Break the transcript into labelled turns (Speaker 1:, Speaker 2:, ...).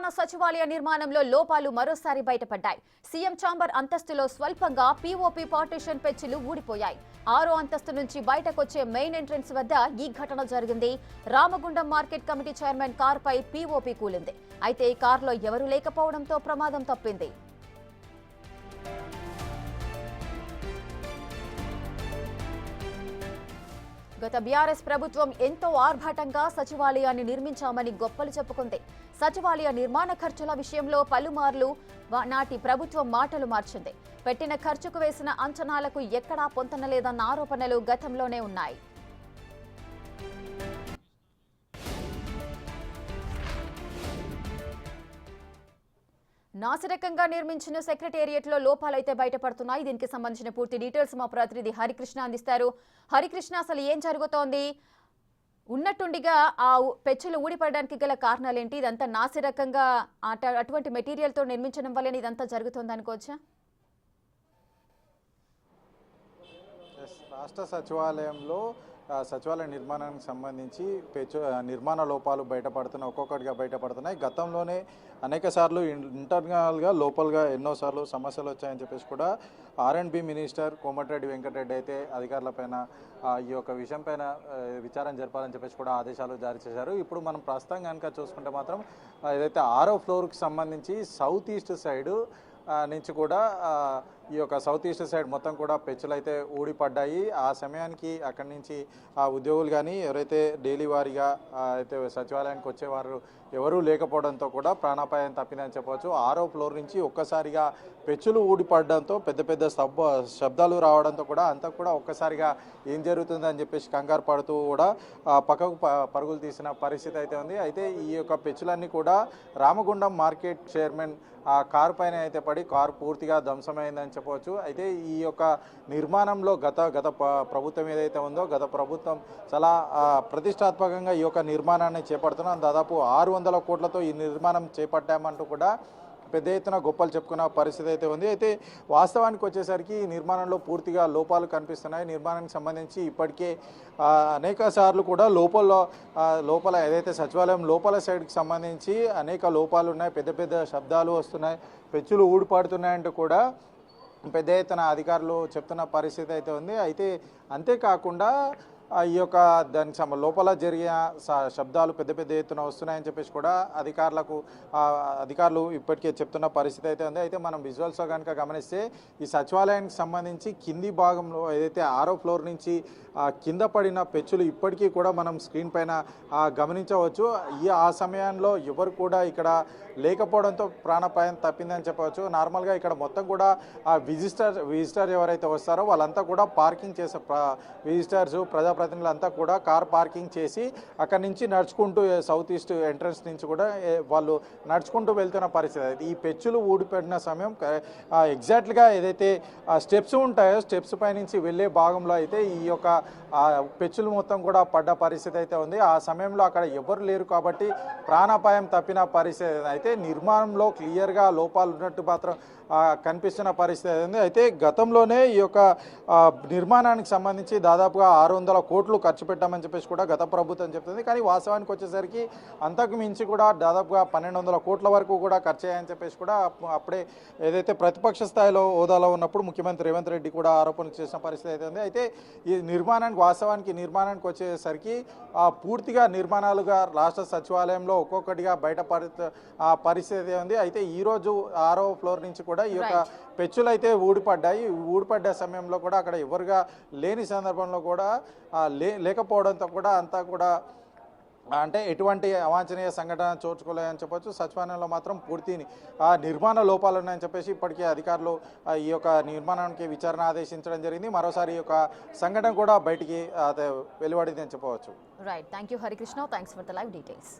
Speaker 1: తెలంగాణ సచివాలయ నిర్మాణంలో లోపాలు మరోసారి బయటపడ్డాయి. సీఎం ఛాంబర్ అంతస్తులో స్వల్పంగా పీఓపీ పార్టీషన్ పెచ్చులు ఊడిపోయాయి. 6వ అంతస్తు నుంచి బయటకొచ్చే మెయిన్ ఎంట్రన్స్ వద్ద ఈ ఘటన జరిగింది. రామగుండం మార్కెట్ కమిటీ చైర్మన్ కార్పై పీఓపీ కూలింది. అయితే ఈ కారులో ఎవరూ లేకపోవడంతో ప్రమాదం తప్పింది. గత బీఆర్ఎస్ ప్రభుత్వం ఎంతో ఆర్భాటంగా సచివాలయాన్ని నిర్మించామని గొప్పలు చెప్పుకుంది. సచివాలయ నిర్మాణ ఖర్చుల విషయంలో పలుమార్లు నాటి ప్రభుత్వం మాటలు మార్చింది. పెట్టిన ఖర్చుకు వేసిన అంచనాలకు ఎక్కడా పొంతనలేదన్న ఆరోపణలు గతంలోనే ఉన్నాయి. నాసిరకంగా నిర్మించిన సెక్రటేరియట్లో లోపాలైతే బయటపడుతున్నాయి. దీనికి సంబంధించిన పూర్తి డీటెయిల్స్ మా ప్రతినిధి హరికృష్ణ అందిస్తారు. హరికృష్ణ, అసలు ఏం జరుగుతోంది? ఉన్నట్టుండిగా ఆ పెచ్చులు ఊడిపడడానికి గల కారణాలేంటి? ఇదంతా నాసిరకంగా అటువంటి మెటీరియల్తో నిర్మించడం వల్ల ఇదంతా జరుగుతుంది అనుకోవచ్చా?
Speaker 2: రాష్ట్ర సచివాలయంలో సచివాలయ నిర్మాణానికి సంబంధించి నిర్మాణ లోపాలు ఒక్కొక్కటిగా బయటపడుతున్నాయి. గతంలోనే అనేక సార్లు ఇంటర్నల్గా లోపలగా ఎన్నోసార్లు సమస్యలు వచ్చాయని చెప్పేసి కూడా R&B మినిస్టర్ కోమటిరెడ్డి వెంకటరెడ్డి అయితే అధికారులపైన ఈ యొక్క విషయం పైన విచారణ జరపాలని చెప్పేసి కూడా ఆదేశాలు జారీ చేశారు. ఇప్పుడు మనం ప్రస్తుతం కనుక చూసుకుంటే మాత్రం ఏదైతే 6వ ఫ్లోర్కి సంబంధించి సౌత్ ఈస్ట్ సైడు నుంచి కూడా ఈ యొక్క సౌత్ ఈస్ట్ సైడ్ మొత్తం కూడా పెచ్చులు అయితే ఊడిపడ్డాయి. ఆ సమయానికి అక్కడి నుంచి ఆ ఉద్యోగులు కానీ ఎవరైతే డైలీ వారీగా అయితే సచివాలయానికి వచ్చేవారు ఎవరూ లేకపోవడంతో కూడా ప్రాణాపాయం తప్పిందని చెప్పవచ్చు. 6వ ఫ్లోర్ నుంచి ఒక్కసారిగా పెచ్చులు ఊడిపడడంతో పెద్ద పెద్ద శబ్దాలు రావడంతో కూడా అంతా కూడా ఒక్కసారిగా ఏం జరుగుతుందని చెప్పేసి కంగారు పడుతూ కూడా పక్కకు పరుగులు తీసిన పరిస్థితి అయితే ఉంది. అయితే ఈ యొక్క పెచ్చులన్నీ కూడా రామగుండం మార్కెట్ చైర్మన్ ఆ కారు పైన అయితే పడి కారు పూర్తిగా ధ్వంసమైందని చెప్పవచ్చు. అయితే ఈ యొక్క నిర్మాణంలో గత ప్రభుత్వం ఏదైతే ఉందో గత ప్రభుత్వం చాలా ప్రతిష్టాత్మకంగా ఈ యొక్క నిర్మాణాన్ని చేపడుతున్నాం. దాదాపు 600 కోట్లతో ఈ నిర్మాణం చేపట్టామంటూ కూడా పెద్ద ఎత్తున గొప్పలు చెప్పుకున్న పరిస్థితి అయితే ఉంది. అయితే వాస్తవానికి వచ్చేసరికి ఈ నిర్మాణంలో పూర్తిగా లోపాలు కనిపిస్తున్నాయి. నిర్మాణానికి సంబంధించి ఇప్పటికే అనేక సార్లు కూడా లోపల ఏదైతే సచివాలయం లోపల సైడ్కి సంబంధించి అనేక లోపాలు ఉన్నాయి. పెద్ద పెద్ద శబ్దాలు వస్తున్నాయి, పెచ్చులు ఊడిపడుతున్నాయంటూ కూడా పెద్ద ఎత్తున అధికారులు చెప్తున్న పరిస్థితి అయితే ఉంది. అయితే అంతేకాకుండా ఈ యొక్క దానికి లోపల జరిగిన శబ్దాలు పెద్ద పెద్ద ఎత్తున వస్తున్నాయని చెప్పేసి కూడా అధికారులు ఇప్పటికే చెప్తున్న పరిస్థితి అయితే ఉంది. అయితే మనం విజువల్స్లో కనుక గమనిస్తే ఈ సచివాలయానికి సంబంధించి కింది భాగంలో ఏదైతే 6వ ఫ్లోర్ నుంచి కింద పడిన పెచ్చులు ఇప్పటికీ కూడా మనం స్క్రీన్ పైన గమనించవచ్చు. ఆ సమయంలో ఎవరు కూడా ఇక్కడ లేకపోవడంతో ప్రాణాపాయం తప్పిందని చెప్పవచ్చు. నార్మల్గా ఇక్కడ మొత్తం కూడా విజిటర్ ఎవరైతే వస్తారో వాళ్ళంతా కూడా పార్కింగ్ చేసే విజిటర్స్ ప్రజాప్రతినిధులంతా కూడా కార్ పార్కింగ్ చేసి అక్కడి నుంచి నడుచుకుంటూ సౌత్ ఈస్ట్ ఎంట్రన్స్ నుంచి కూడా వాళ్ళు నడుచుకుంటూ వెళ్తున్న పరిస్థితి. ఈ పెచ్చులు ఊడిపడిన సమయం ఎగ్జాక్ట్గా ఏదైతే స్టెప్స్ ఉంటాయో స్టెప్స్ పై నుంచి వెళ్ళే భాగంలో అయితే ఈ యొక్క పెచ్చులు మొత్తం కూడా పడ్డ పరిస్థితి అయితే ఉంది. ఆ సమయంలో అక్కడ ఎవరు లేరు కాబట్టి ప్రాణాపాయం తప్పిన పరిస్థితి. అయితే నిర్మాణంలో క్లియర్గా లోపాలు ఉన్నట్టు మాత్రం కనిపిస్తున్న పరిస్థితి ఉంది. అయితే గతంలోనే ఈ యొక్క నిర్మాణానికి సంబంధించి దాదాపుగా 600 కోట్లు ఖర్చు పెట్టామని చెప్పేసి కూడా గత ప్రభుత్వం చెప్తుంది. కానీ వాస్తవానికి వచ్చేసరికి అంతకు మించి కూడా దాదాపుగా 1200 కోట్ల వరకు కూడా ఖర్చు అయ్యాయని చెప్పేసి కూడా అప్పుడే ఏదైతే ప్రతిపక్ష స్థాయిలో హోదాలో ఉన్నప్పుడు ముఖ్యమంత్రి రేవంత్ రెడ్డి కూడా ఆరోపణలు చేసిన పరిస్థితి అయితే ఉంది. అయితే ఈ నిర్మాణానికి వచ్చేసరికి పూర్తిగా నిర్మాణాలుగా రాష్ట్ర సచివాలయంలో ఒక్కొక్కటిగా పరిస్థితి ఉంది. అయితే ఈరోజు 6వ ఫ్లోర్ నుంచి కూడా ఈ యొక్క పెచ్చులు అయితే ఊడిపడ్డ సమయంలో కూడా అక్కడ ఎవరుగా లేని సందర్భంలో కూడా లేకపోవడంతో కూడా అంతా కూడా అంటే ఎటువంటి అవాంఛనీయ సంఘటన చోచుకోలేదని చెప్పొచ్చు. సచివాలయంలో మాత్రం పూర్తి నిర్మాణ లోపాలు ఉన్నాయని చెప్పేసి ఇప్పటికే అధికారులు ఈ యొక్క నిర్మాణానికి విచారణ ఆదేశించడం జరిగింది. మరోసారి ఈ యొక్క సంఘటన కూడా బయటికి వెలువడింది అని చెప్పవచ్చు.
Speaker 1: Right, thank you Harikrishna, thanks for the live details.